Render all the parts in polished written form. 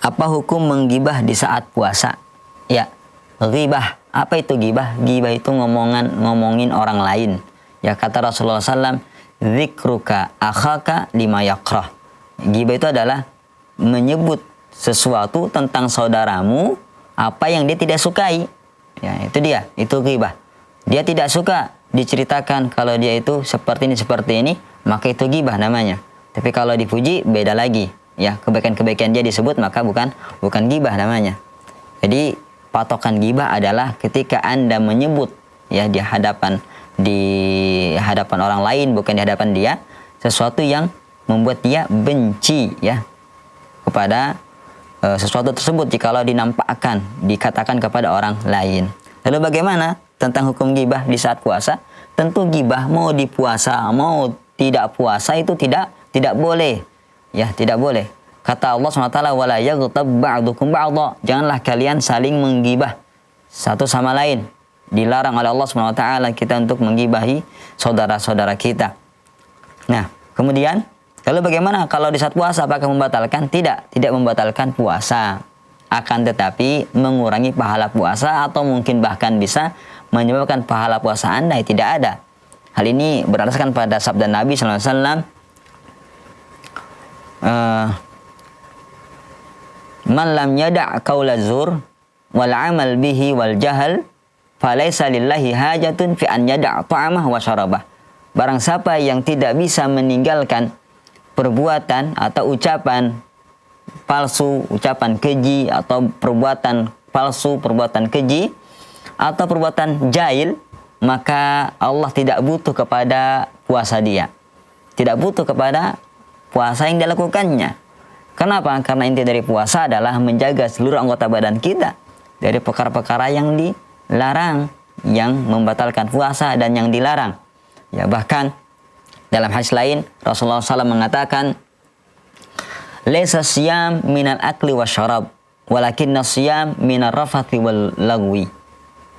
Apa hukum menggibah di saat puasa? Ya, ghibah. Apa itu gibah? Gibah itu ngomongin orang lain. Ya, kata Rasulullah SAW, dzikruka akhaka lima yakrah. Gibah itu adalah menyebut sesuatu tentang saudaramu apa yang dia tidak sukai. Ya, itu dia, itu ghibah. Dia tidak suka diceritakan kalau dia itu seperti ini, maka itu ghibah namanya. Tapi kalau dipuji beda lagi. Ya, kebaikan-kebaikan dia disebut maka bukan ghibah namanya. Jadi patokan ghibah adalah ketika Anda menyebut ya di hadapan orang lain, bukan di hadapan dia, sesuatu yang membuat dia benci ya kepada sesuatu tersebut jikalau dinampakkan, dikatakan kepada orang lain. Lalu bagaimana tentang hukum ghibah di saat puasa? Tentu ghibah mau di puasa, mau tidak puasa itu tidak boleh. Ya, tidak boleh. Kata Allah SWT, wala yaghtab ba'dukum ba'dha. Janganlah kalian saling menggibah satu sama lain. Dilarang oleh Allah SWT kita untuk menggibahi saudara-saudara kita. Nah, kemudian lalu bagaimana kalau di saat puasa, apakah membatalkan? Tidak membatalkan puasa. Akan tetapi mengurangi pahala puasa atau mungkin bahkan bisa menyebabkan pahala puasa Anda tidak ada. Hal ini berdasarkan pada sabda Nabi SAW, man lam yada' qaula zur wal amal bihi wal jahal falaysa lillahi hajatun fi an yada' ta'amah wa syarabah. Barang siapa yang tidak bisa meninggalkan perbuatan atau ucapan palsu, ucapan keji atau perbuatan palsu, perbuatan keji atau perbuatan jahil, maka Allah tidak butuh kepada puasa dia. Tidak butuh kepada puasa yang dilakukannya. Kenapa? Karena inti dari puasa adalah menjaga seluruh anggota badan kita dari perkara-perkara yang dilarang, yang membatalkan puasa dan yang dilarang. Ya, bahkan dalam hadis lain Rasulullah SAW mengatakan, "Laisa siyam minal akli wasyarab, walakinna siyam minar rafathi wal lagwi."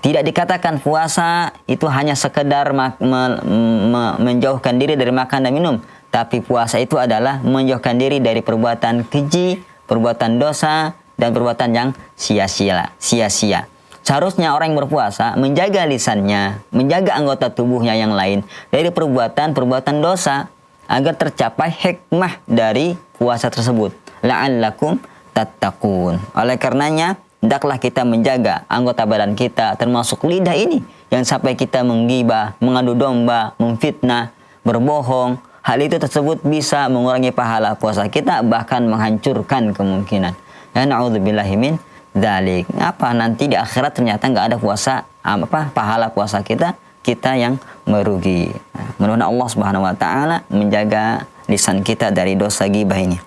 Tidak dikatakan puasa itu hanya sekedar menjauhkan diri dari makan dan minum, tapi puasa itu adalah menjauhkan diri dari perbuatan keji, perbuatan dosa, dan perbuatan yang sia-sia. Seharusnya orang yang berpuasa menjaga lisannya, menjaga anggota tubuhnya yang lain dari perbuatan dosa agar tercapai hikmah dari puasa tersebut. La'allakum tattaqun. Oleh karenanya, hendaklah kita menjaga anggota badan kita termasuk lidah ini yang sampai kita menggibah, mengadu domba, memfitnah, berbohong. Hal itu tersebut bisa mengurangi pahala puasa kita, bahkan menghancurkan kemungkinan. Ya na'udzubillahi min dzalik. Apa nanti di akhirat ternyata nggak ada puasa, pahala puasa kita yang merugi. Mudah-mudahan Allah Subhanahu wa taala menjaga lisan kita dari dosa ghibah ini.